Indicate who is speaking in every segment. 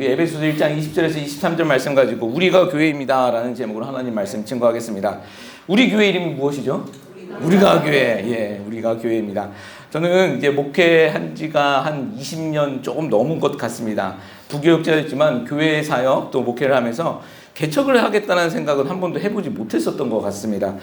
Speaker 1: 에베소서 1장 20절에서 23절 말씀 가지고 우리가 교회입니다 라는 제목으로 하나님 말씀 증거하겠습니다. 우리 교회 이름이 무엇이죠? 우리가 교회. 예, 우리가 교회입니다. 저는 이제 목회한 지가 한 20년 조금 넘은 것 같습니다. 부교육자였지만 교회 사역 또 목회를 하면서 개척을 하겠다는 생각은 한 번도 해보지 못했었던 것 같습니다.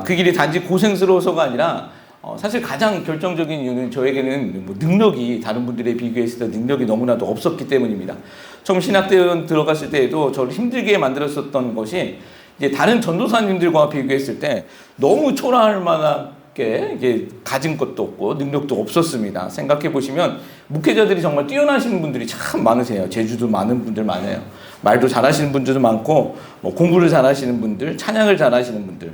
Speaker 1: 그 길이 단지 고생스러워서가 아니라 사실 가장 결정적인 이유는 저에게는 능력이 다른 분들에 비교했을 때 능력이 너무나도 없었기 때문입니다. 처음 신학대원 들어갔을 때에도 저를 힘들게 만들었었던 것이 이제 다른 전도사님들과 비교했을 때 너무 초라할 만하게 이게 가진 것도 없고 능력도 없었습니다. 생각해 보시면 목회자들이 정말 뛰어나시는 분들이 참 많으세요. 제주도 많은 분들 많아요. 말도 잘하시는 분들도 많고 공부를 잘하시는 분들, 찬양을 잘하시는 분들.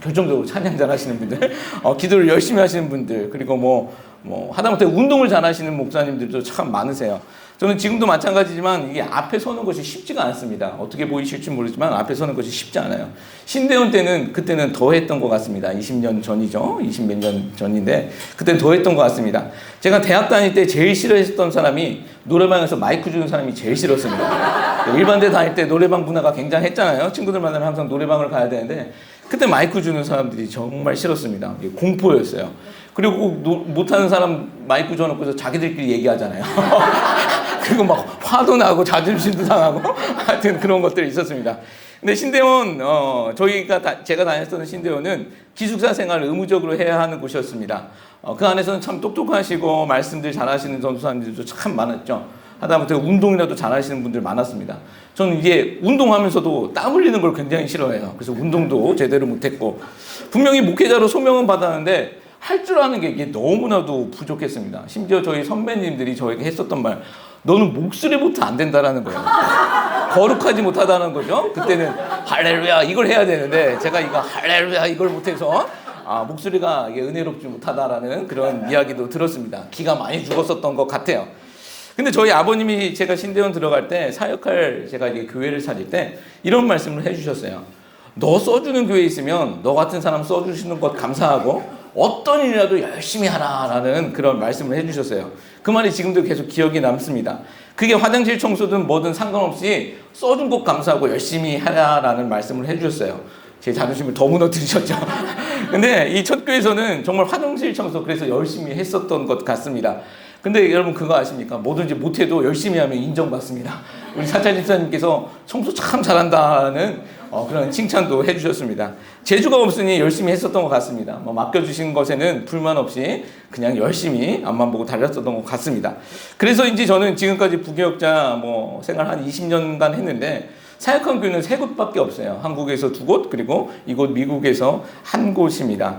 Speaker 1: 결정적으로 찬양 잘하시는 분들, 기도를 열심히 하시는 분들, 그리고 하다못해 운동을 잘하시는 목사님들도 참 많으세요. 저는 지금도 마찬가지지만 이게 앞에 서는 것이 쉽지가 않습니다. 어떻게 보이실지 모르지만 앞에 서는 것이 쉽지 않아요. 신대원 때는 그때는 더 했던 것 같습니다. 20년 전이죠. 20몇 년 전인데 그때는 더 했던 것 같습니다. 제가 대학 다닐 때 제일 싫어했던 사람이 노래방에서 마이크 주는 사람이 제일 싫었습니다. 일반대 다닐 때 노래방 문화가 굉장했잖아요. 친구들 만나면 항상 노래방을 가야 되는데 그때 마이크 주는 사람들이 정말 싫었습니다. 공포였어요. 그리고 못하는 사람 마이크 줘놓고서 자기들끼리 얘기하잖아요. 그리고 막 화도 나고 자존심도 상하고 하여튼 그런 것들이 있었습니다. 근데 신대원, 제가 다녔던 신대원은 기숙사 생활을 의무적으로 해야 하는 곳이었습니다. 그 안에서는 참 똑똑하시고 말씀들 잘하시는 전도사님들도 참 많았죠. 하다못해 운동이라도 잘하시는 분들 많았습니다. 저는 이제 운동하면서도 땀 흘리는 걸 굉장히 싫어해요. 그래서 운동도 제대로 못했고 분명히 목회자로 소명은 받았는데 할 줄 아는 게 이게 너무나도 부족했습니다. 심지어 저희 선배님들이 저에게 했었던 말, 너는 목소리부터 안 된다라는 거예요. 거룩하지 못하다는 거죠. 그때는 할렐루야 이걸 해야 되는데 제가 이거 할렐루야 이걸 못해서 목소리가 이게 은혜롭지 못하다라는 그런 이야기도 들었습니다. 기가 많이 죽었었던 것 같아요. 근데 저희 아버님이 제가 신대원 들어갈 때 사역할 제가 이제 교회를 차릴 때 이런 말씀을 해주셨어요. 너 써주는 교회 있으면 너 같은 사람 써주시는 것 감사하고 어떤 일이라도 열심히 하라라는 그런 말씀을 해주셨어요. 그 말이 지금도 계속 기억이 남습니다. 그게 화장실 청소든 뭐든 상관없이 써준 것 감사하고 열심히 하라라는 말씀을 해주셨어요. 제 자존심을 더 무너뜨리셨죠. 근데 이 첫 교회에서는 정말 화장실 청소 그래서 열심히 했었던 것 같습니다. 근데 여러분 그거 아십니까? 뭐든지 못해도 열심히 하면 인정받습니다. 우리 사찰 집사님께서 청소 참 잘한다는 그런 칭찬도 해주셨습니다. 재주가 없으니 열심히 했었던 것 같습니다. 맡겨주신 것에는 불만 없이 그냥 열심히 앞만 보고 달렸었던 것 같습니다. 그래서인지 저는 지금까지 부교역자 생활 한 20년간 했는데 사역한 교회는 3곳밖에 없어요. 한국에서 2곳 그리고 이곳 미국에서 1곳입니다.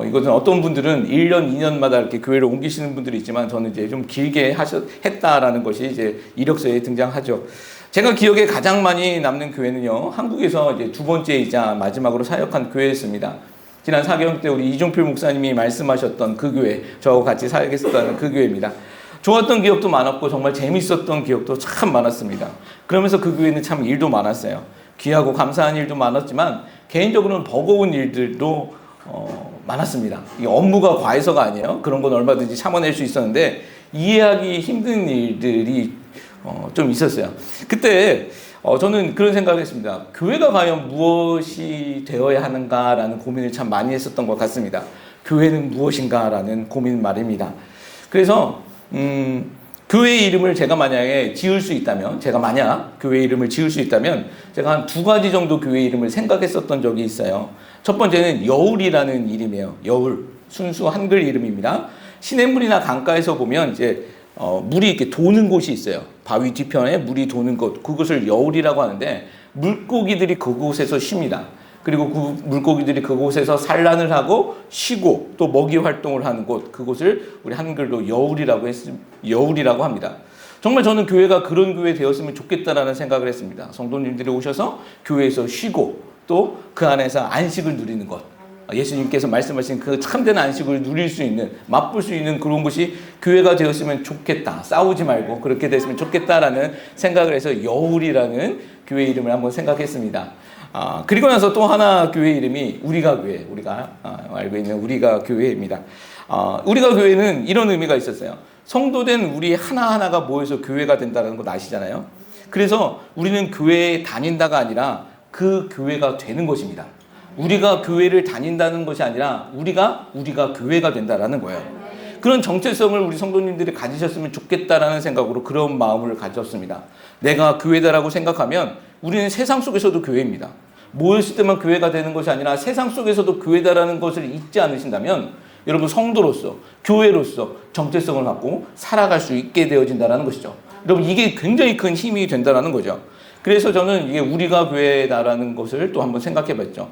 Speaker 1: 이것은 어떤 분들은 1년, 2년마다 이렇게 교회를 옮기시는 분들이 있지만 저는 이제 좀 길게 했다라는 것이 이제 이력서에 등장하죠. 제가 기억에 가장 많이 남는 교회는요, 한국에서 이제 2번째이자 마지막으로 사역한 교회였습니다. 지난 사경 때 우리 이종필 목사님이 말씀하셨던 그 교회, 저하고 같이 사역했었다는 그 교회입니다. 좋았던 기억도 많았고 정말 재밌었던 기억도 참 많았습니다. 그러면서 그 교회는 참 일도 많았어요. 귀하고 감사한 일도 많았지만 개인적으로는 버거운 일들도 많았습니다. 이게 업무가 과해서가 아니에요. 그런 건 얼마든지 참아낼 수 있었는데 이해하기 힘든 일들이 좀 있었어요. 그때 저는 그런 생각을 했습니다. 교회가 과연 무엇이 되어야 하는가라는 고민을 참 많이 했었던 것 같습니다. 교회는 무엇인가라는 고민 말입니다. 그래서 교회 이름을 제가 만약에 지을 수 있다면, 제가 만약 교회 이름을 지을 수 있다면 제가 한 2가지 정도 교회 이름을 생각했었던 적이 있어요. 첫 번째는 여울이라는 이름이에요. 여울, 순수 한글 이름입니다. 시냇물이나 강가에서 보면 이제 물이 이렇게 도는 곳이 있어요. 바위 뒤편에 물이 도는 곳, 그것을 여울이라고 하는데 물고기들이 그곳에서 쉽니다. 그리고 그 물고기들이 그곳에서 산란을 하고 쉬고 또 먹이 활동을 하는 곳, 그곳을 우리 한글로 여울이라고 합니다. 정말 저는 교회가 그런 교회 되었으면 좋겠다라는 생각을 했습니다. 성도님들이 오셔서 교회에서 쉬고 또 그 안에서 안식을 누리는 것. 예수님께서 말씀하신 그 참된 안식을 누릴 수 있는, 맛볼 수 있는 그런 곳이 교회가 되었으면 좋겠다. 싸우지 말고 그렇게 됐으면 좋겠다라는 생각을 해서 여울이라는 교회 이름을 한번 생각했습니다. 그리고 나서 또 하나 교회 이름이 우리가 교회, 우리가 알고 있는 우리가 교회입니다. 우리가 교회는 이런 의미가 있었어요. 성도된 우리 하나하나가 모여서 교회가 된다는 거 아시잖아요. 그래서 우리는 교회에 다닌다가 아니라 그 교회가 되는 것입니다. 우리가 교회를 다닌다는 것이 아니라 우리가 교회가 된다라는 거예요. 그런 정체성을 우리 성도님들이 가지셨으면 좋겠다라는 생각으로 그런 마음을 가졌습니다. 내가 교회다라고 생각하면 우리는 세상 속에서도 교회입니다. 모였을 때만 교회가 되는 것이 아니라 세상 속에서도 교회다라는 것을 잊지 않으신다면 여러분 성도로서 교회로서 정체성을 갖고 살아갈 수 있게 되어진다는 것이죠. 여러분 이게 굉장히 큰 힘이 된다는 거죠. 그래서 저는 이게 우리가 교회다라는 것을 또 한번 생각해 봤죠.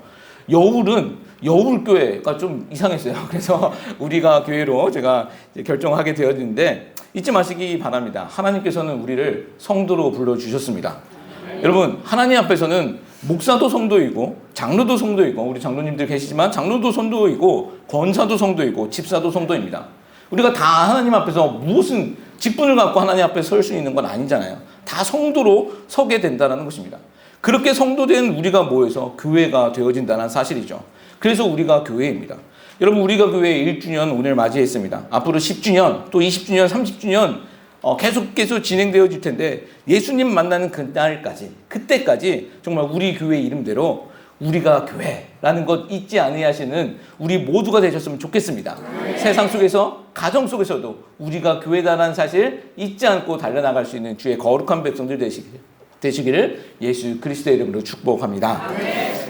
Speaker 1: 여울교회가 좀 이상했어요. 그래서 우리가 교회로 제가 결정하게 되었는데 잊지 마시기 바랍니다. 하나님께서는 우리를 성도로 불러주셨습니다. 여러분 하나님 앞에서는 목사도 성도이고 장로도 성도이고 우리 장로님들 계시지만 장로도 성도이고 권사도 성도이고 집사도 성도입니다. 우리가 다 하나님 앞에서 무슨 직분을 갖고 하나님 앞에 설 수 있는 건 아니잖아요. 다 성도로 서게 된다는 것입니다. 그렇게 성도된 우리가 모여서 교회가 되어진다는 사실이죠. 그래서 우리가 교회입니다. 여러분 우리가 교회 1주년 오늘 맞이했습니다. 앞으로 10주년 또 20주년 30주년 계속 진행되어질 텐데 예수님 만나는 그때까지 정말 우리 교회 이름대로 우리가 교회라는 것 잊지 아니하시는 우리 모두가 되셨으면 좋겠습니다. 세상 속에서 가정 속에서도 우리가 교회다라는 사실 잊지 않고 달려나갈 수 있는 주의 거룩한 백성들 되시기를 예수 그리스도의 이름으로 축복합니다.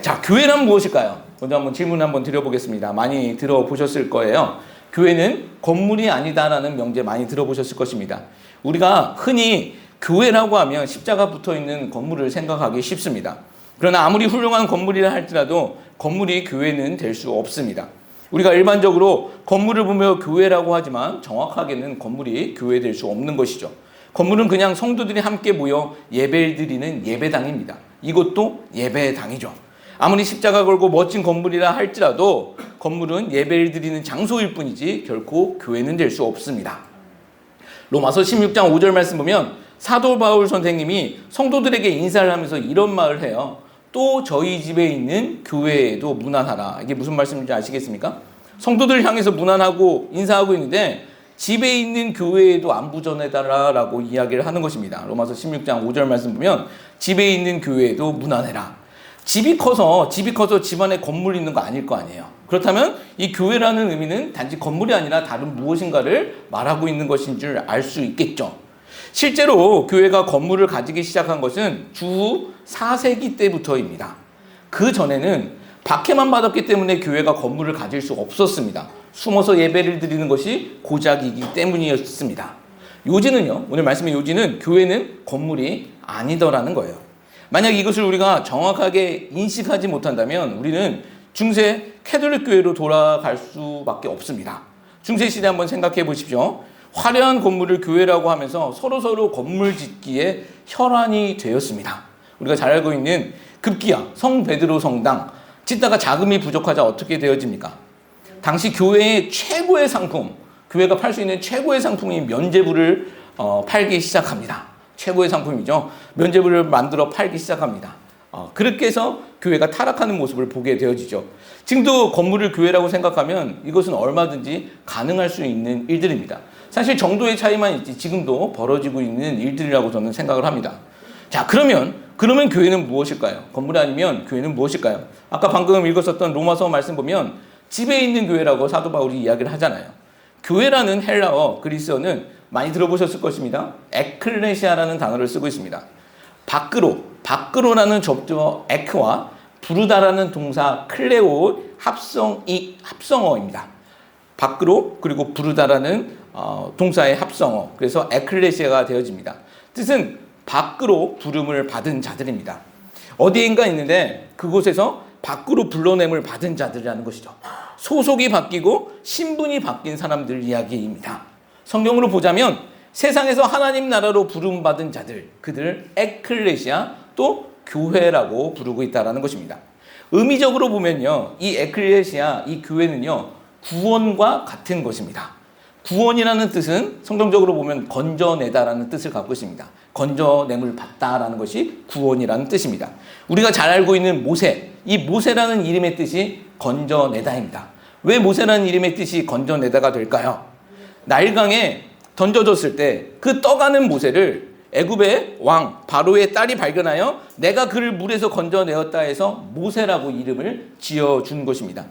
Speaker 1: 자, 교회란 무엇일까요? 먼저 한번 질문 한번 드려보겠습니다. 많이 들어보셨을 거예요. 교회는 건물이 아니다라는 명제 많이 들어보셨을 것입니다. 우리가 흔히 교회라고 하면 십자가 붙어있는 건물을 생각하기 쉽습니다. 그러나 아무리 훌륭한 건물이라 할지라도 건물이 교회는 될 수 없습니다. 우리가 일반적으로 건물을 보며 교회라고 하지만 정확하게는 건물이 교회될 수 없는 것이죠. 건물은 그냥 성도들이 함께 모여 예배를 드리는 예배당입니다. 이것도 예배당이죠. 아무리 십자가 걸고 멋진 건물이라 할지라도 건물은 예배를 드리는 장소일 뿐이지 결코 교회는 될 수 없습니다. 로마서 16장 5절 말씀 보면 사도 바울 선생님이 성도들에게 인사를 하면서 이런 말을 해요. 또 저희 집에 있는 교회에도 문안하라. 이게 무슨 말씀인지 아시겠습니까? 성도들을 향해서 문안하고 인사하고 있는데 집에 있는 교회에도 안부 전해달라고 이야기를 하는 것입니다. 로마서 16장 5절 말씀 보면 집에 있는 교회에도 문안해라. 집이 커서 집안에 건물이 있는 거 아닐 거 아니에요. 그렇다면 이 교회라는 의미는 단지 건물이 아니라 다른 무엇인가를 말하고 있는 것인 줄 알 수 있겠죠. 실제로 교회가 건물을 가지기 시작한 것은 주 4세기 때부터입니다. 그 전에는 박해만 받았기 때문에 교회가 건물을 가질 수 없었습니다. 숨어서 예배를 드리는 것이 고작이기 때문이었습니다. 요지는요, 오늘 말씀의 요지는 교회는 건물이 아니더라는 거예요. 만약 이것을 우리가 정확하게 인식하지 못한다면 우리는 중세 캐톨릭 교회로 돌아갈 수밖에 없습니다. 중세 시대 한번 생각해 보십시오. 화려한 건물을 교회라고 하면서 서로 건물 짓기에 혈안이 되었습니다. 우리가 잘 알고 있는 급기야 성 베드로 성당 짓다가 자금이 부족하자 어떻게 되어집니까? 당시 교회의 최고의 상품, 교회가 팔 수 있는 최고의 상품인 면죄부를 팔기 시작합니다. 최고의 상품이죠. 면죄부를 만들어 팔기 시작합니다. 그렇게 해서 교회가 타락하는 모습을 보게 되어지죠. 지금도 건물을 교회라고 생각하면 이것은 얼마든지 가능할 수 있는 일들입니다. 사실 정도의 차이만 있지 지금도 벌어지고 있는 일들이라고 저는 생각을 합니다. 자, 그러면 교회는 무엇일까요? 건물이 아니면 교회는 무엇일까요? 아까 방금 읽었었던 로마서 말씀 보면 집에 있는 교회라고 사도 바울이 이야기를 하잖아요. 교회라는 헬라어, 그리스어는 많이 들어보셨을 것입니다. 에클레시아라는 단어를 쓰고 있습니다. 밖으로라는 접두어 에크와 부르다라는 동사 클레오 합성어입니다. 밖으로 그리고 부르다라는 동사의 합성어. 그래서 에클레시아가 되어집니다. 뜻은 밖으로 부름을 받은 자들입니다. 어디인가 있는데 그곳에서 밖으로 불러냄을 받은 자들이라는 것이죠. 소속이 바뀌고 신분이 바뀐 사람들 이야기입니다. 성경으로 보자면 세상에서 하나님 나라로 부름받은 자들, 그들을 에클레시아 또 교회라고 부르고 있다는 것입니다. 의미적으로 보면요, 이 에클레시아, 이 교회는요, 구원과 같은 것입니다. 구원이라는 뜻은 성경적으로 보면 건져내다라는 뜻을 갖고 있습니다. 건져냄을 받다라는 것이 구원이라는 뜻입니다. 우리가 잘 알고 있는 모세, 이 모세라는 이름의 뜻이 건져내다입니다. 왜 모세라는 이름의 뜻이 건져내다가 될까요? 나일강에 던져줬을 때 그 떠가는 모세를 애굽의 왕 바로의 딸이 발견하여 내가 그를 물에서 건져내었다 해서 모세라고 이름을 지어준 것입니다.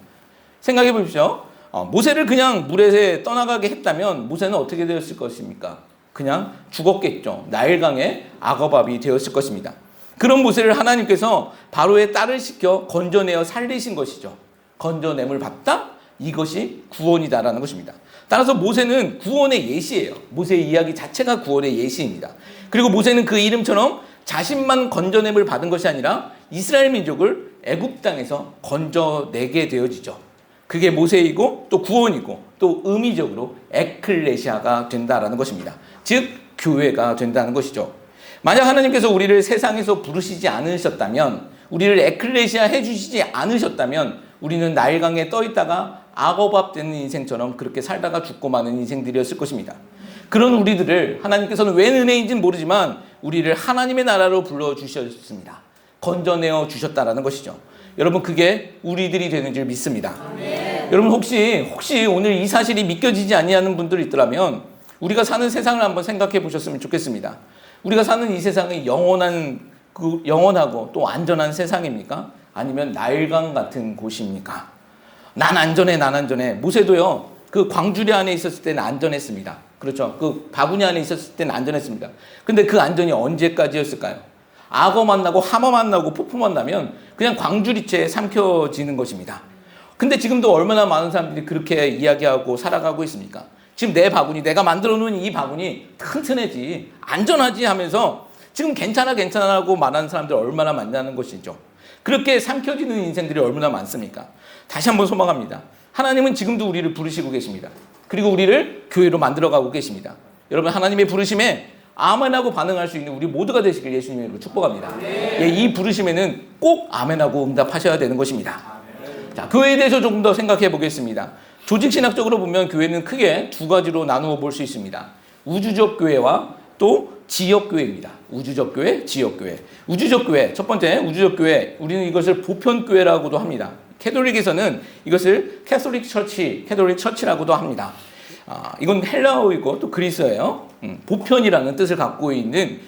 Speaker 1: 생각해 보십시오. 모세를 그냥 물에 떠나가게 했다면 모세는 어떻게 되었을 것입니까? 그냥 죽었겠죠. 나일강의 악어밥이 되었을 것입니다. 그런 모세를 하나님께서 바로의 딸을 시켜 건져내어 살리신 것이죠. 건져냄을 받다? 이것이 구원이다라는 것입니다. 따라서 모세는 구원의 예시예요. 모세의 이야기 자체가 구원의 예시입니다. 그리고 모세는 그 이름처럼 자신만 건져냄을 받은 것이 아니라 이스라엘 민족을 애굽 땅에서 건져내게 되어지죠. 그게 모세이고 또 구원이고 또 의미적으로 에클레시아가 된다라는 것입니다. 즉 교회가 된다는 것이죠. 만약 하나님께서 우리를 세상에서 부르시지 않으셨다면, 우리를 에클레시아 해주시지 않으셨다면 우리는 나일강에 떠 있다가 악어밥 되는 인생처럼 그렇게 살다가 죽고 마는 인생들이었을 것입니다. 그런 우리들을 하나님께서는 웬 은혜인지는 모르지만 우리를 하나님의 나라로 불러주셨습니다. 건져내어 주셨다라는 것이죠. 여러분, 그게 우리들이 되는 줄 믿습니다. 여러분, 혹시 오늘 이 사실이 믿겨지지 아니하는 분들이 있더라면 우리가 사는 세상을 한번 생각해 보셨으면 좋겠습니다. 우리가 사는 이 세상이 영원하고 또 안전한 세상입니까? 아니면 나일강 같은 곳입니까? 난 안전해. 모세도요, 그 광주리 안에 있었을 때는 안전했습니다. 그렇죠. 그 바구니 안에 있었을 때는 안전했습니다. 근데 그 안전이 언제까지였을까요? 악어 만나고 하마 만나고 폭포 만나면 그냥 광주리째 삼켜지는 것입니다. 근데 지금도 얼마나 많은 사람들이 그렇게 이야기하고 살아가고 있습니까? 지금 내 바구니, 내가 만들어 놓은 이 바구니 튼튼하지, 안전하지 하면서 지금 괜찮아라고 말하는 사람들 얼마나 많냐는 것이죠. 그렇게 삼켜지는 인생들이 얼마나 많습니까? 다시 한번 소망합니다. 하나님은 지금도 우리를 부르시고 계십니다. 그리고 우리를 교회로 만들어가고 계십니다. 여러분, 하나님의 부르심에 아멘하고 반응할 수 있는 우리 모두가 되시길 예수님의 이름으로 축복합니다. 예, 이 부르심에는 꼭 아멘하고 응답하셔야 되는 것입니다. 자, 교회에 대해서 조금 더 생각해 보겠습니다. 조직신학적으로 보면 교회는 크게 두 가지로 나누어 볼 수 있습니다. 우주적 교회와 또 지역교회입니다. 우주적 교회, 지역교회. 우주적 교회, 첫 번째 우주적 교회, 우리는 이것을 보편교회라고도 합니다. 캐톨릭에서는 이것을 캐톨릭 처치라고도 합니다. 이건 헬라어이고 또 그리스어예요. 보편이라는 뜻을 갖고 있는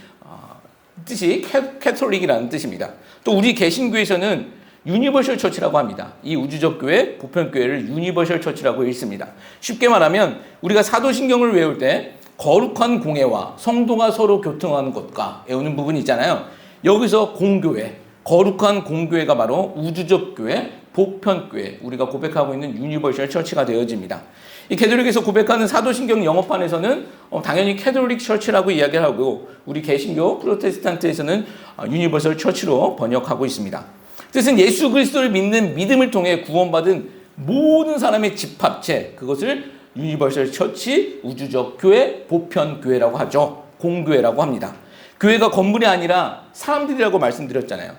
Speaker 1: 뜻이 캐톨릭이라는 뜻입니다. 또 우리 개신교에서는 유니버셜 처치라고 합니다. 이 우주적 교회, 보편교회를 유니버셜 처치라고 읽습니다. 쉽게 말하면 우리가 사도신경을 외울 때 거룩한 공회와 성도가 서로 교통하는 것과 외우는 부분이 있잖아요. 여기서 공교회, 거룩한 공교회가 바로 우주적 교회, 보편교회, 우리가 고백하고 있는 유니버셜 처치가 되어집니다. 이 캐톨릭에서 고백하는 사도신경 영어판에서는 당연히 캐톨릭 처치라고 이야기를 하고, 우리 개신교 프로테스탄트에서는 유니버설 처치로 번역하고 있습니다. 뜻은 예수 그리스도를 믿는 믿음을 통해 구원받은 모든 사람의 집합체, 그것을 유니버설 처치, 우주적 교회, 보편교회라고 하죠. 공교회라고 합니다. 교회가 건물이 아니라 사람들이라고 말씀드렸잖아요.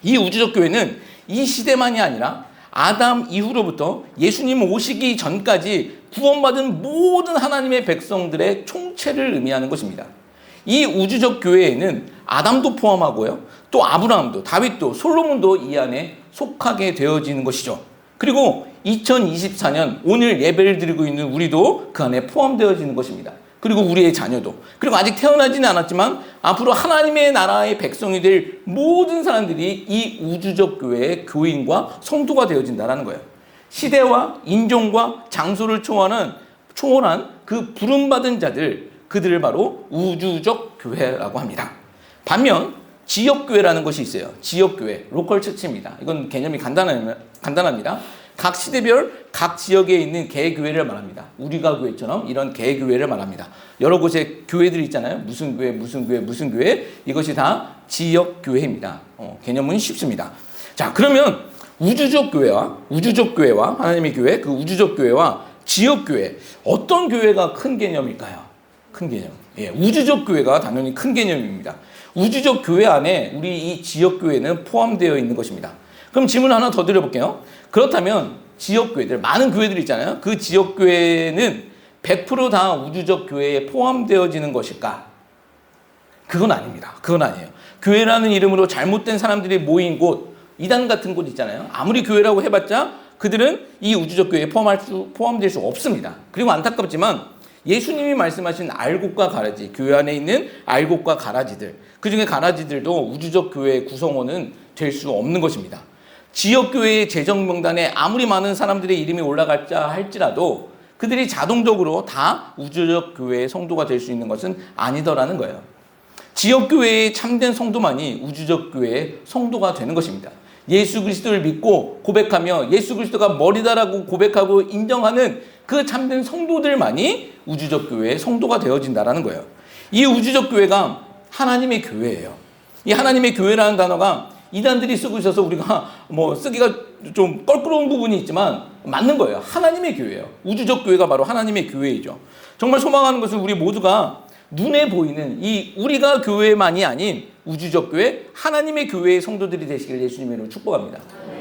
Speaker 1: 이 우주적 교회는 이 시대만이 아니라 아담 이후로부터 예수님 오시기 전까지 구원받은 모든 하나님의 백성들의 총체를 의미하는 것입니다. 이 우주적 교회에는 아담도 포함하고요, 또 아브라함도, 다윗도, 솔로몬도 이 안에 속하게 되어지는 것이죠. 그리고 2024년 오늘 예배를 드리고 있는 우리도 그 안에 포함되어지는 것입니다. 그리고 우리의 자녀도, 그리고 아직 태어나지는 않았지만 앞으로 하나님의 나라의 백성이 될 모든 사람들이 이 우주적 교회의 교인과 성도가 되어진다는 거예요. 시대와 인종과 장소를 초월한 그 부름받은 자들, 그들을 바로 우주적 교회라고 합니다. 반면 지역교회라는 것이 있어요. 지역교회, 로컬 처치입니다. 이건 개념이 간단합니다. 각 시대별 각 지역에 있는 개교회를 말합니다. 우리가 교회처럼 이런 개교회를 말합니다. 여러 곳에 교회들이 있잖아요. 무슨 교회, 이것이 다 지역교회입니다. 개념은 쉽습니다. 자, 그러면 우주적 교회와 하나님의 교회, 그 우주적 교회와 지역교회, 어떤 교회가 큰 개념일까요? 큰 개념. 예, 우주적 교회가 당연히 큰 개념입니다. 우주적 교회 안에 우리 이 지역교회는 포함되어 있는 것입니다. 그럼 질문 하나 더 드려볼게요. 그렇다면 지역교회들, 많은 교회들이 있잖아요. 그 지역교회는 100% 다 우주적 교회에 포함되어지는 것일까? 그건 아닙니다. 그건 아니에요. 교회라는 이름으로 잘못된 사람들이 모인 곳, 이단 같은 곳 있잖아요. 아무리 교회라고 해봤자 그들은 이 우주적 교회에 포함될 수 없습니다. 그리고 안타깝지만 예수님이 말씀하신 알곡과 가라지, 교회 안에 있는 알곡과 가라지들, 그중에 가라지들도 우주적 교회의 구성원은 될 수 없는 것입니다. 지역교회의 재정명단에 아무리 많은 사람들의 이름이 올라갈자 할지라도 그들이 자동적으로 다 우주적 교회의 성도가 될 수 있는 것은 아니더라는 거예요. 지역교회의 참된 성도만이 우주적 교회의 성도가 되는 것입니다. 예수 그리스도를 믿고 고백하며 예수 그리스도가 머리다라고 고백하고 인정하는 그 참된 성도들만이 우주적 교회의 성도가 되어진다라는 거예요. 이 우주적 교회가 하나님의 교회예요. 이 하나님의 교회라는 단어가 이단들이 쓰고 있어서 우리가 뭐 쓰기가 좀 껄끄러운 부분이 있지만 맞는 거예요. 하나님의 교회예요. 우주적 교회가 바로 하나님의 교회이죠. 정말 소망하는 것은 우리 모두가 눈에 보이는 이 우리가 교회만이 아닌 우주적 교회, 하나님의 교회의 성도들이 되시길 예수님의 이름으로 축복합니다.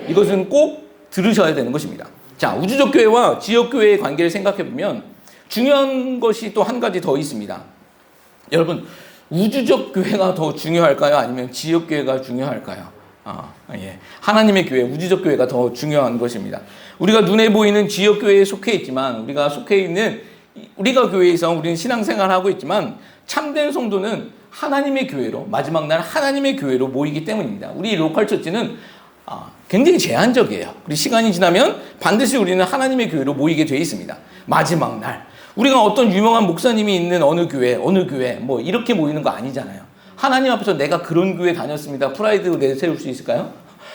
Speaker 1: 이것은 꼭 들으셔야 되는 것입니다. 자, 우주적 교회와 지역 교회의 관계를 생각해 보면 중요한 것이 또 한 가지 더 있습니다. 여러분, 우주적 교회가 더 중요할까요? 아니면 지역 교회가 중요할까요? 하나님의 교회, 우주적 교회가 더 중요한 것입니다. 우리가 눈에 보이는 지역 교회에 속해 있지만, 우리가 교회에서 우리는 신앙생활을 하고 있지만 참된 성도는 하나님의 교회로, 마지막 날 하나님의 교회로 모이기 때문입니다. 우리 로컬 처치는 굉장히 제한적이에요. 우리 시간이 지나면 반드시 우리는 하나님의 교회로 모이게 되어 있습니다. 마지막 날 우리가 어떤 유명한 목사님이 있는 어느 교회 뭐 이렇게 모이는 거 아니잖아요. 하나님 앞에서 내가 그런 교회 다녔습니다, 프라이드 내세울 수 있을까요?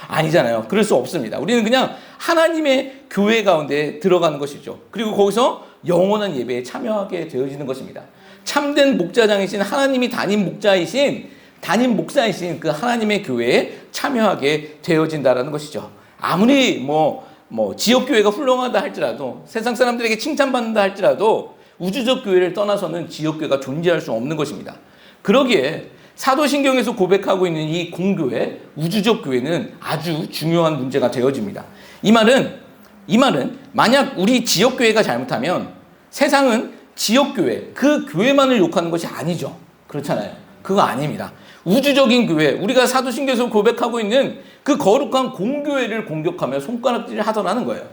Speaker 1: 아니잖아요. 그럴 수 없습니다. 우리는 그냥 하나님의 교회 가운데 들어가는 것이죠. 그리고 거기서 영원한 예배에 참여하게 되어지는 것입니다. 참된 목자장이신 하나님이 담임 목사이신 그 하나님의 교회에 참여하게 되어진다라는 것이죠. 아무리 지역 교회가 훌륭하다 할지라도, 세상 사람들에게 칭찬받는다 할지라도 우주적 교회를 떠나서는 지역 교회가 존재할 수 없는 것입니다. 그러기에 사도신경에서 고백하고 있는 이 공교회, 우주적 교회는 아주 중요한 문제가 되어집니다. 이 말은 만약 우리 지역 교회가 잘못하면 세상은 지역 교회, 그 교회만을 욕하는 것이 아니죠. 그렇잖아요. 그거 아닙니다. 우주적인 교회, 우리가 사도신경에서 고백하고 있는 그 거룩한 공교회를 공격하며 손가락질을 하더라는 거예요.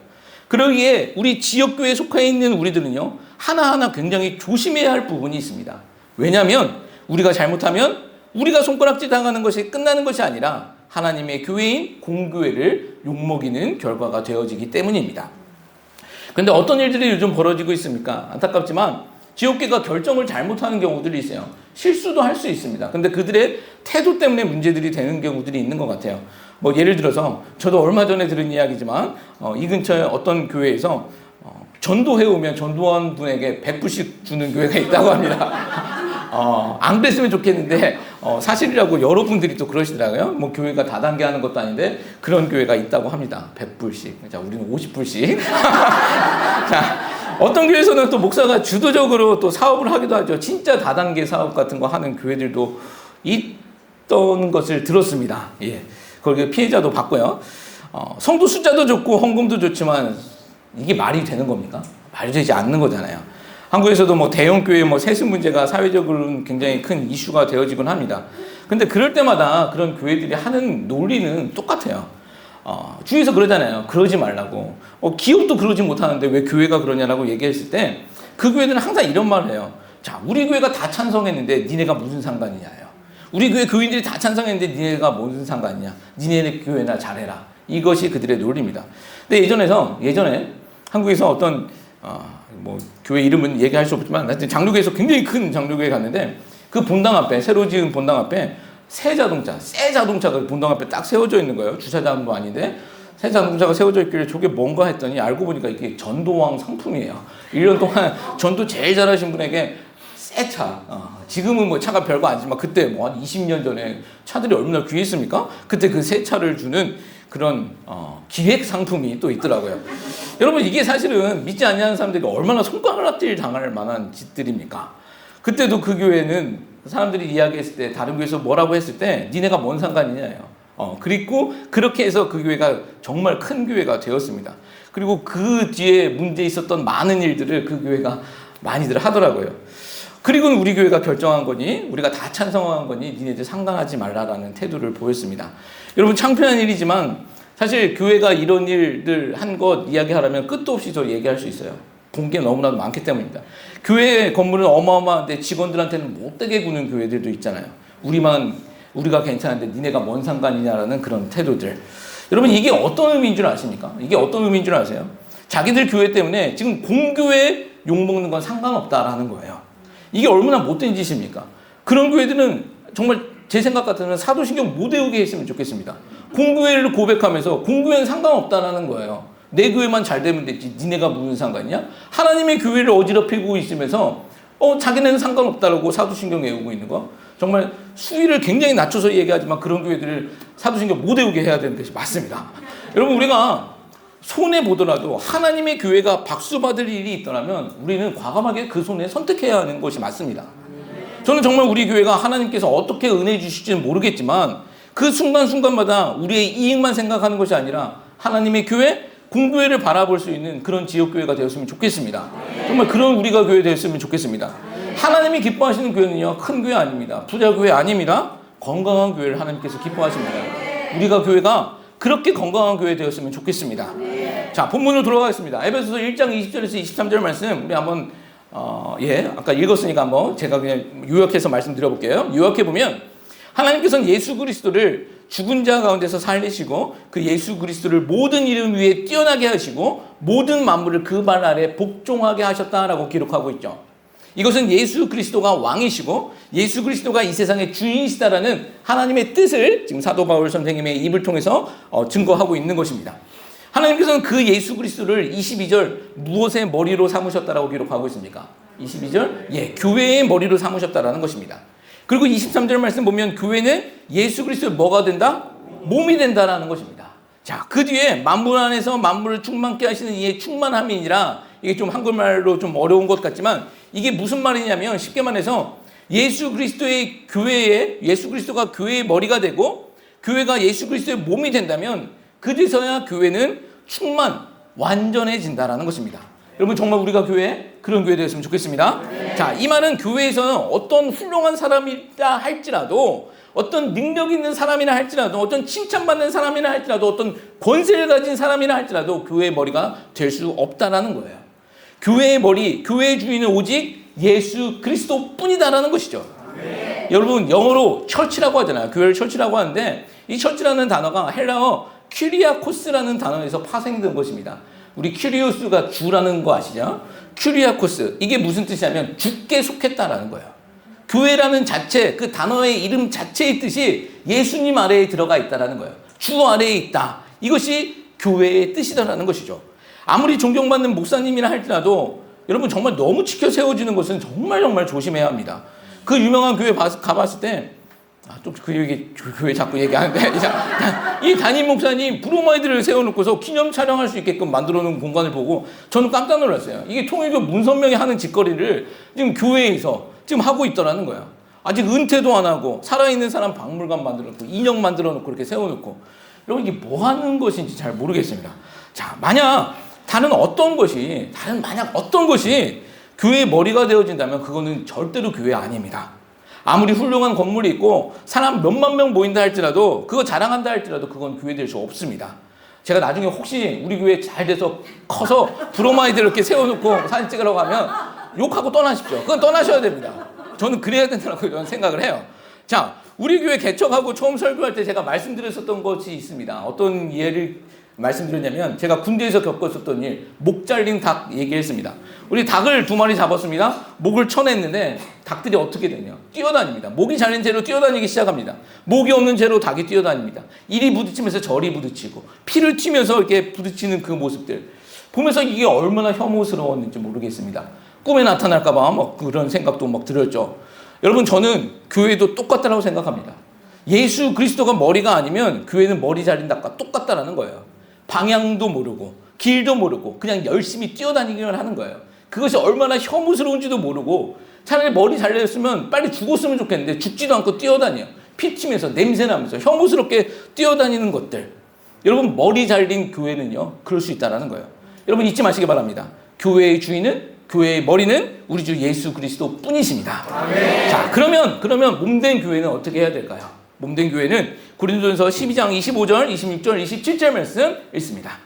Speaker 1: 그러기에 우리 지역교회에 속해 있는 우리들은요, 하나하나 굉장히 조심해야 할 부분이 있습니다. 왜냐하면 우리가 잘못하면 우리가 손가락질 당하는 것이 끝나는 것이 아니라 하나님의 교회인 공교회를 욕먹이는 결과가 되어지기 때문입니다. 그런데 어떤 일들이 요즘 벌어지고 있습니까? 안타깝지만 지역교회가 결정을 잘못하는 경우들이 있어요. 실수도 할 수 있습니다. 근데 그들의 태도 때문에 문제들이 되는 경우들이 있는 것 같아요. 예를 들어서 저도 얼마 전에 들은 이야기지만 이 근처에 어떤 교회에서 전도해 오면 전도원 분에게 100불씩 주는 교회가 있다고 합니다. 안 그랬으면 좋겠는데 사실이라고 여러분들이 또 그러시더라고요. 교회가 다단계 하는 것도 아닌데 그런 교회가 있다고 합니다. 100불씩. 자, 우리는 50불씩. 자, 어떤 교회에서는 또 목사가 주도적으로 또 사업을 하기도 하죠. 진짜 다단계 사업 같은 거 하는 교회들도 있던 것을 들었습니다. 예. 거기 피해자도 봤고요. 성도 숫자도 좋고 헌금도 좋지만 이게 말이 되는 겁니까? 말이 되지 않는 거잖아요. 한국에서도 대형교회 세습 문제가 사회적으로는 굉장히 큰 이슈가 되어지곤 합니다. 근데 그럴 때마다 그런 교회들이 하는 논리는 똑같아요. 주위에서 그러잖아요. 그러지 말라고. 기업도 그러지 못하는데 왜 교회가 그러냐라고 얘기했을 때 그 교회들은 항상 이런 말을 해요. 자, 우리 교회가 다 찬성했는데 니네가 무슨 상관이냐요. 우리 교회 교인들이 다 찬성했는데 니네가 무슨 상관이냐. 니네 교회나 잘해라. 이것이 그들의 논리입니다. 근데 예전에 한국에서 어떤 교회 이름은 얘기할 수 없지만 하여튼 장로교에서 굉장히 큰 장로교에 갔는데 그 본당 앞에, 새로 지은 본당 앞에 새 자동차가 본당 앞에 딱 세워져 있는 거예요. 주차장도 아닌데 새 자동차가 세워져 있길래 저게 뭔가 했더니 알고 보니까 이게 전도왕 상품이에요. 1년 동안 전도 제일 잘하신 분에게 새 차, 지금은 차가 별거 아니지만 그때 한 20년 전에 차들이 얼마나 귀했습니까? 그때 그 새 차를 주는 그런 기획 상품이 또 있더라고요. 여러분, 이게 사실은 믿지 않는 사람들이 얼마나 손가락질 당할 만한 짓들입니까? 그때도 그 교회는 사람들이 이야기했을 때, 다른 교회에서 뭐라고 했을 때 니네가 뭔 상관이냐예요. 그리고 그렇게 해서 그 교회가 정말 큰 교회가 되었습니다. 그리고 그 뒤에 문제 있었던 많은 일들을 그 교회가 많이들 하더라고요. 그리고는 우리 교회가 결정한 거니, 우리가 다 찬성한 거니 니네들 상관하지 말라라는 태도를 보였습니다. 여러분, 창피한 일이지만 사실 교회가 이런 일들 한 것 이야기하려면 끝도 없이 저 얘기할 수 있어요. 본 게 너무나도 많기 때문입니다. 교회 건물은 어마어마한데 직원들한테는 못되게 구는 교회들도 있잖아요. 우리가 괜찮은데 니네가 뭔 상관이냐라는 그런 태도들. 여러분 이게 어떤 의미인 줄 아십니까? 이게 어떤 의미인 줄 아세요? 자기들 교회 때문에 지금 공교회 욕먹는 건 상관없다라는 거예요. 이게 얼마나 못된 짓입니까? 그런 교회들은 정말 제 생각 같으면 사도신경 못 외우게 했으면 좋겠습니다. 공교회를 고백하면서 공교회는 상관없다라는 거예요. 내 교회만 잘 되면 됐지 니네가 무슨 상관이냐? 하나님의 교회를 어지럽히고 있으면서 자기네는 상관없다라고 사도신경 외우고 있는 거. 정말 수위를 굉장히 낮춰서 얘기하지만 그런 교회들을 사도신경 못 외우게 해야 되는 것이 맞습니다. 여러분 우리가 손해보더라도 하나님의 교회가 박수받을 일이 있더라면 우리는 과감하게 그 손에 선택해야 하는 것이 맞습니다. 저는 정말 우리 교회가 하나님께서 어떻게 은혜 주실지는 모르겠지만 그 순간순간마다 우리의 이익만 생각하는 것이 아니라 하나님의 교회, 공교회를 바라볼 수 있는 그런 지역교회가 되었으면 좋겠습니다. 정말 그런 우리가 교회 되었으면 좋겠습니다. 하나님이 기뻐하시는 교회는요, 큰 교회 아닙니다. 부자 교회 아닙니다. 건강한 교회를 하나님께서 기뻐하십니다. 우리가 교회가 그렇게 건강한 교회 되었으면 좋겠습니다. 자, 본문으로 돌아가겠습니다. 에베소서 1장 20절에서 23절 말씀 우리 한번 아까 읽었으니까 한번 제가 그냥 요약해서 말씀드려볼게요. 요약해보면 하나님께서는 예수 그리스도를 죽은 자 가운데서 살리시고 그 예수 그리스도를 모든 이름 위에 뛰어나게 하시고 모든 만물을 그 발 아래 복종하게 하셨다라고 기록하고 있죠. 이것은 예수 그리스도가 왕이시고 예수 그리스도가 이 세상의 주인이시다라는 하나님의 뜻을 지금 사도 바울 선생님의 입을 통해서 증거하고 있는 것입니다. 하나님께서는 그 예수 그리스도를 22절 무엇의 머리로 삼으셨다라고 기록하고 있습니까? 22절 교회의 머리로 삼으셨다라는 것입니다. 그리고 23절 말씀 보면 교회는 예수 그리스도의 뭐가 된다? 몸이 된다라는 것입니다. 자, 그 뒤에 만물 안에서 만물을 충만케 하시는 이의 충만함이니라. 이게 좀 한글말로 좀 어려운 것 같지만 이게 무슨 말이냐면 쉽게 말해서 예수 그리스도의 교회에 예수 그리스도가 교회의 머리가 되고 교회가 예수 그리스도의 몸이 된다면 그제서야 교회는 완전해진다라는 것입니다. 여러분 정말 우리가 그런 교회 되었으면 좋겠습니다. 자, 이 말은 교회에서는 어떤 훌륭한 사람이라 할지라도 어떤 능력 있는 사람이라 할지라도 어떤 칭찬받는 사람이라 할지라도 어떤 권세를 가진 사람이라 할지라도 교회의 머리가 될 수 없다라는 거예요. 교회의 머리, 교회의 주인은 오직 예수 그리스도 뿐이다라는 것이죠. 여러분 영어로 처치라고 하잖아요. 교회를 처치라고 하는데 이 처치라는 단어가 헬라어 큐리아코스라는 단어에서 파생된 것입니다. 우리 큐리오스가 주라는 거 아시죠? 큐리아코스, 이게 무슨 뜻이냐면 주께 속했다라는 거예요. 교회라는 자체, 그 단어의 이름 자체의 뜻이 예수님 아래에 들어가 있다라는 거예요. 주 아래에 있다. 이것이 교회의 뜻이다라는 것이죠. 아무리 존경받는 목사님이라 할지라도 여러분 정말 너무 지켜 세워지는 것은 정말 조심해야 합니다. 그 유명한 교회 가봤을 때 좀 그 얘기 교회 자꾸 얘기하는데 이 담임 목사님 브로마이드를 세워놓고서 기념 촬영할 수 있게끔 만들어놓은 공간을 보고 저는 깜짝 놀랐어요. 이게 통일교 문선명이 하는 짓거리를 지금 교회에서 지금 하고 있더라는 거예요. 아직 은퇴도 안 하고 살아있는 사람 박물관 만들어놓고 인형 만들어놓고 이렇게 세워놓고 여러분 이게 뭐 하는 것인지 잘 모르겠습니다. 자, 만약 어떤 것이 교회의 머리가 되어진다면 그거는 절대로 교회 아닙니다. 아무리 훌륭한 건물이 있고 사람 몇만 명 모인다 할지라도 그거 자랑한다 할지라도 그건 교회 될 수 없습니다. 제가 나중에 혹시 우리 교회 잘 돼서 커서 브로마이드를 이렇게 세워놓고 사진 찍으러 가면 욕하고 떠나십시오. 그건 떠나셔야 됩니다. 저는 그래야 된다고 저는 생각을 해요. 자, 우리 교회 개척하고 처음 설교할 때 제가 말씀드렸었던 것이 있습니다. 어떤 예를 말씀드렸냐면 제가 군대에서 겪었었던 일, 목 잘린 닭 얘기했습니다. 우리 닭을 2마리 잡았습니다. 목을 쳐냈는데 닭들이 어떻게 되냐? 뛰어다닙니다. 목이 잘린 채로 뛰어다니기 시작합니다. 목이 없는 채로 닭이 뛰어다닙니다. 이리 부딪히면서 저리 부딪히고 피를 튀면서 이렇게 부딪히는 그 모습들 보면서 이게 얼마나 혐오스러웠는지 모르겠습니다. 꿈에 나타날까 봐 막 그런 생각도 막 들었죠. 여러분 저는 교회도 똑같다고 생각합니다. 예수 그리스도가 머리가 아니면 교회는 머리 잘린 닭과 똑같다라는 거예요. 방향도 모르고 길도 모르고 그냥 열심히 뛰어다니기만 하는 거예요. 그것이 얼마나 혐오스러운지도 모르고 차라리 머리 잘렸으면 빨리 죽었으면 좋겠는데 죽지도 않고 뛰어다녀요. 피 튀면서 냄새나면서 혐오스럽게 뛰어다니는 것들. 여러분 머리 잘린 교회는요 그럴 수 있다는 거예요. 여러분 잊지 마시기 바랍니다. 교회의 주인은 교회의 머리는 우리 주 예수 그리스도 뿐이십니다. 아멘. 자, 그러면 몸된 교회는 어떻게 해야 될까요? 몸된 교회는 고린도전서 12장 25절, 26절, 27절 말씀 읽습니다.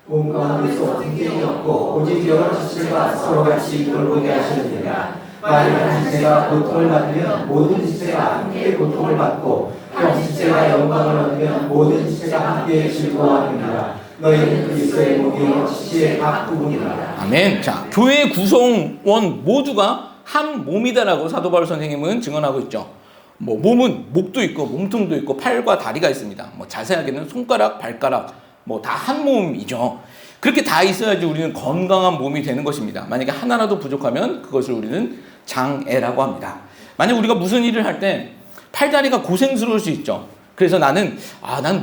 Speaker 2: 몸 가운데서 분쟁이 없고 오직 여러 지체가 서로같이 돌보게 하시느니라. 만일 한 지체가 고통을 받으면 모든 지체가 함께 고통을 받고 한 지체가 영광을 얻으면 모든 지체가 함께 즐거워하느니라. 너희는 그리스도의 몸이요 지체의 각 부분이라.
Speaker 1: 아멘. 자, 교회의 구성원 모두가 한 몸이다라고 사도 바울 선생님은 증언하고 있죠. 뭐 몸은 목도 있고 몸통도 있고 팔과 다리가 있습니다. 뭐 자세하게는 손가락, 발가락 뭐 다 한 몸이죠. 그렇게 다 있어야지 우리는 건강한 몸이 되는 것입니다. 만약에 하나라도 부족하면 그것을 우리는 장애라고 합니다. 만약 우리가 무슨 일을 할 때 팔다리가 고생스러울 수 있죠. 그래서 난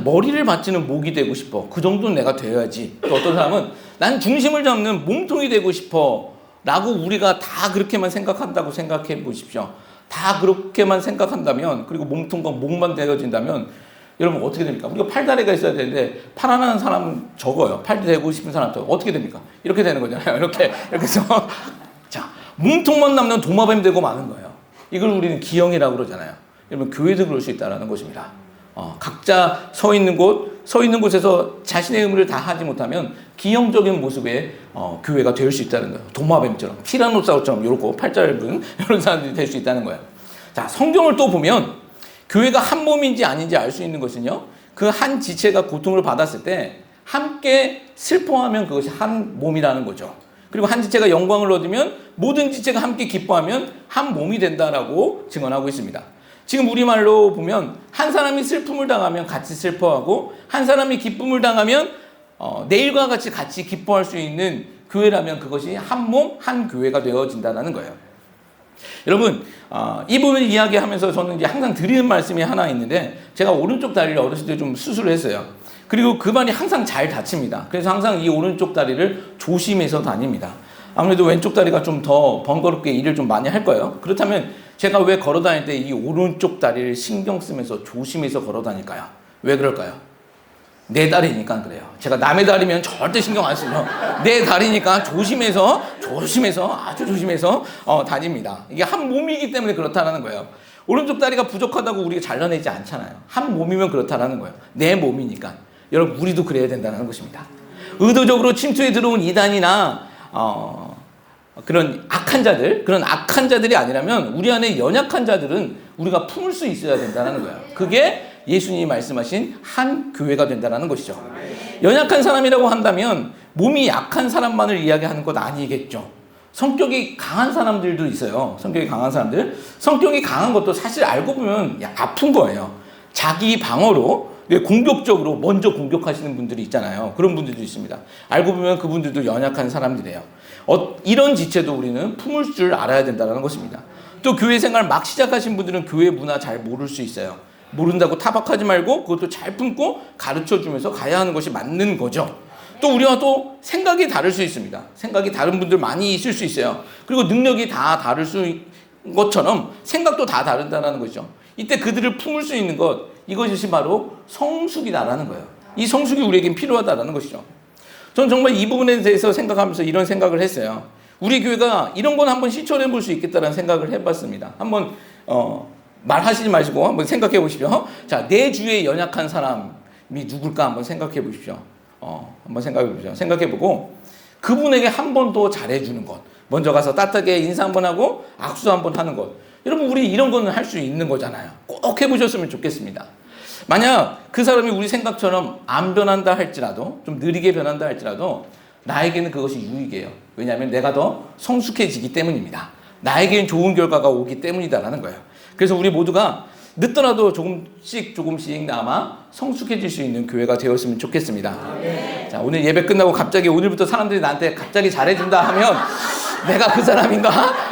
Speaker 1: 머리를 받치는 목이 되고 싶어. 그 정도는 내가 되어야지. 또 어떤 사람은 난 중심을 잡는 몸통이 되고 싶어. 라고 우리가 다 그렇게만 생각한다고 생각해 보십시오. 다 그렇게만 생각한다면, 그리고 몸통과 목만 되어진다면, 여러분 어떻게 됩니까? 우리가 팔다리가 있어야 되는데 팔 하나는 사람은 적어요. 팔 되고 싶은 사람도 어떻게 됩니까? 이렇게 되는 거잖아요. 이렇게 해서 자, 몸통만 남는 도마뱀 되고 마는 거예요. 이걸 우리는 기형이라고 그러잖아요. 여러분 교회도 그럴 수 있다는 것입니다. 각자 서 있는 곳에서 자신의 의무를 다 하지 못하면 기형적인 모습의 교회가 될 수 있다는 거예요. 도마뱀처럼, 티라노사우루처럼 이렇고 팔 짧은 이런 사람들이 될 수 있다는 거예요. 자, 성경을 또 보면 교회가 한 몸인지 아닌지 알 수 있는 것은요, 그 한 지체가 고통을 받았을 때 함께 슬퍼하면 그것이 한 몸이라는 거죠. 그리고 한 지체가 영광을 얻으면 모든 지체가 함께 기뻐하면 한 몸이 된다라고 증언하고 있습니다. 지금 우리말로 보면 한 사람이 슬픔을 당하면 같이 슬퍼하고 한 사람이 기쁨을 당하면 내일과 같이 기뻐할 수 있는 교회라면 그것이 한 몸, 한 교회가 되어진다는 거예요. 여러분, 이 부분을 이야기하면서 저는 이제 항상 드리는 말씀이 하나 있는데, 제가 오른쪽 다리를 어렸을 때 좀 수술을 했어요. 그리고 그 발이 항상 잘 다칩니다. 그래서 항상 이 오른쪽 다리를 조심해서 다닙니다. 아무래도 왼쪽 다리가 좀 더 번거롭게 일을 좀 많이 할 거예요. 그렇다면 제가 왜 걸어 다닐 때 이 오른쪽 다리를 신경 쓰면서 조심해서 걸어 다닐까요? 왜 그럴까요? 내 다리니까 그래요. 제가 남의 다리면 절대 신경 안 쓰죠. 내 다리니까 조심해서 아주 조심해서 다닙니다. 이게 한 몸이기 때문에 그렇다는 거예요. 오른쪽 다리가 부족하다고 우리가 잘라내지 않잖아요. 한 몸이면 그렇다는 거예요. 내 몸이니까. 여러분, 우리도 그래야 된다는 것입니다. 의도적으로 침투에 들어온 이단이나 그런 악한 자들이 아니라면 우리 안에 연약한 자들은 우리가 품을 수 있어야 된다는 거예요. 그게 예수님이 말씀하신 한 교회가 된다는 것이죠. 연약한 사람이라고 한다면 몸이 약한 사람만을 이야기하는 것 아니겠죠. 성격이 강한 사람들도 있어요. 성격이 강한 것도 사실 알고 보면 아픈 거예요. 자기 방어로 공격적으로 먼저 공격하시는 분들이 있잖아요. 그런 분들도 있습니다. 알고 보면 그분들도 연약한 사람들이에요. 이런 지체도 우리는 품을 줄 알아야 된다는 것입니다. 또 교회 생활 막 시작하신 분들은 교회 문화 잘 모를 수 있어요. 모른다고 타박하지 말고 그것도 잘 품고 가르쳐주면서 가야 하는 것이 맞는 거죠. 또 우리와 또 생각이 다를 수 있습니다. 생각이 다른 분들 많이 있을 수 있어요. 그리고 능력이 다 다를 수 있는 것처럼 생각도 다 다르다는 거죠. 이때 그들을 품을 수 있는 것, 이것이 바로 성숙이다라는 거예요. 이 성숙이 우리에겐 필요하다라는 것이죠. 저는 정말 이 부분에 대해서 생각하면서 이런 생각을 했어요. 우리 교회가 이런 건 한번 실천해 볼 수 있겠다는 생각을 해봤습니다. 한번 말하시지 마시고 한번 생각해 보십시오. 자, 내 주위에 연약한 사람이 누굴까 한번 생각해 보십시오. 한번 생각해 보십시오. 생각해 보고 그분에게 한 번 더 잘해주는 것. 먼저 가서 따뜻하게 인사 한번 하고 악수 한번 하는 것. 여러분, 우리 이런 거는 할 수 있는 거잖아요. 꼭 해보셨으면 좋겠습니다. 만약 그 사람이 우리 생각처럼 안 변한다 할지라도, 좀 느리게 변한다 할지라도 나에게는 그것이 유익이에요. 왜냐하면 내가 더 성숙해지기 때문입니다. 나에게는 좋은 결과가 오기 때문이다라는 거예요. 그래서 우리 모두가 늦더라도 조금씩나마 성숙해질 수 있는 교회가 되었으면 좋겠습니다. 자, 오늘 예배 끝나고 갑자기 오늘부터 사람들이 나한테 갑자기 잘해준다 하면 내가 그 사람인가?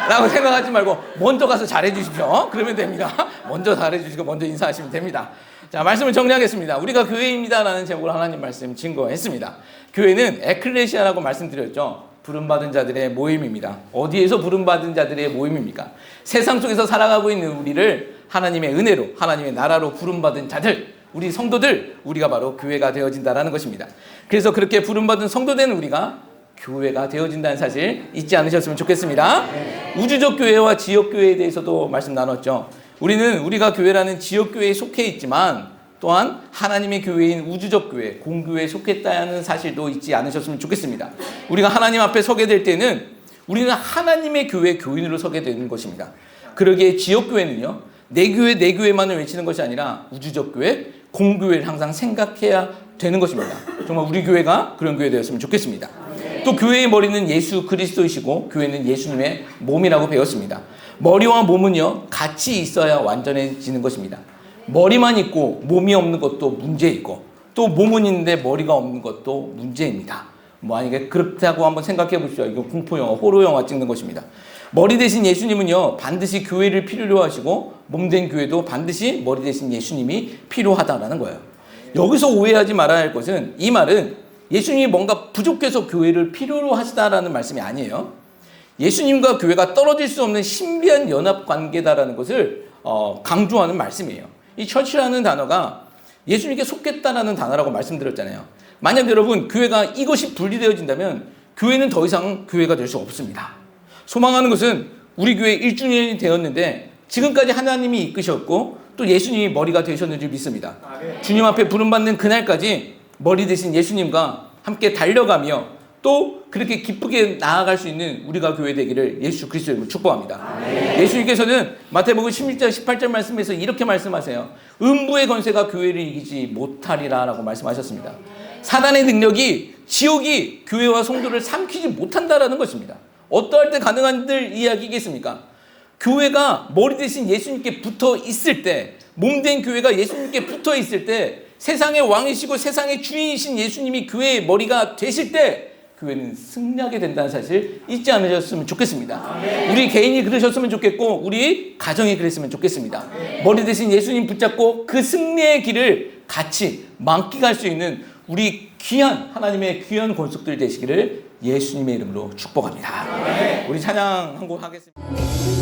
Speaker 1: 라고 생각하지 말고 먼저 가서 잘해주십시오. 그러면 됩니다. 먼저 잘해주시고 먼저 인사하시면 됩니다. 자, 말씀을 정리하겠습니다. 우리가 교회입니다라는 제목으로 하나님 말씀 증거했습니다. 교회는 에클레시아라고 말씀드렸죠. 부름받은 자들의 모임입니다. 어디에서 부름받은 자들의 모임입니까? 세상 속에서 살아가고 있는 우리를 하나님의 은혜로, 하나님의 나라로 부름받은 자들, 우리 성도들, 우리가 바로 교회가 되어진다는 것입니다. 그래서 그렇게 부름받은 성도된 우리가 교회가 되어진다는 사실 잊지 않으셨으면 좋겠습니다. 우주적 교회와 지역 교회에 대해서도 말씀 나눴죠. 우리가 교회라는 지역 교회에 속해 있지만 또한 하나님의 교회인 우주적 교회, 공교회에 속했다는 사실도 잊지 않으셨으면 좋겠습니다. 우리가 하나님 앞에 서게 될 때는 우리는 하나님의 교회 교인으로 서게 되는 것입니다. 그러기에 지역교회는요, 내 교회 내 교회만을 외치는 것이 아니라 우주적 교회, 공교회를 항상 생각해야 되는 것입니다. 정말 우리 교회가 그런 교회 되었으면 좋겠습니다. 또 교회의 머리는 예수 그리스도이시고 교회는 예수님의 몸이라고 배웠습니다. 머리와 몸은요, 같이 있어야 완전해지는 것입니다. 머리만 있고 몸이 없는 것도 문제있고, 또 몸은 있는데 머리가 없는 것도 문제입니다. 만약에 그렇다고 한번 생각해 보십시오. 이거 공포영화, 호러영화 찍는 것입니다. 머리 대신 예수님은요, 반드시 교회를 필요로 하시고 몸된 교회도 반드시 머리 대신 예수님이 필요하다라는 거예요. 여기서 오해하지 말아야 할 것은, 이 말은 예수님이 뭔가 부족해서 교회를 필요로 하시다라는 말씀이 아니에요. 예수님과 교회가 떨어질 수 없는 신비한 연합 관계다라는 것을 강조하는 말씀이에요. 이 처치라는 단어가 예수님께 속겠다라는 단어라고 말씀드렸잖아요. 만약 여러분 교회가 이것이 분리되어진다면 교회는 더 이상 교회가 될 수 없습니다. 소망하는 것은 우리 교회 1주년이 되었는데 지금까지 하나님이 이끄셨고 또 예수님이 머리가 되셨는지 믿습니다. 주님 앞에 부름받는 그날까지 머리 대신 예수님과 함께 달려가며 또 그렇게 기쁘게 나아갈 수 있는 우리가 교회 되기를 예수 그리스도의 이름으로 축복합니다. 예수님께서는 마태복음 16장 18절 말씀에서 이렇게 말씀하세요. 음부의 권세가 교회를 이기지 못하리라 라고 말씀하셨습니다. 사단의 능력이, 지옥이 교회와 성도를 삼키지 못한다라는 것입니다. 어떠할 때 가능한들 이야기겠습니까? 교회가 머리 대신 예수님께 붙어 있을 때, 몸된 교회가 예수님께 붙어 있을 때, 세상의 왕이시고 세상의 주인이신 예수님이 교회의 머리가 되실 때 교회는 승리하게 된다는 사실 잊지 않으셨으면 좋겠습니다. 우리 개인이 그러셨으면 좋겠고 우리 가정이 그랬으면 좋겠습니다. 머리 대신 예수님 붙잡고 그 승리의 길을 같이 만끽할 수 있는 우리 귀한 하나님의 귀한 권속들 되시기를 예수님의 이름으로 축복합니다. 우리 찬양 한 곡 하겠습니다.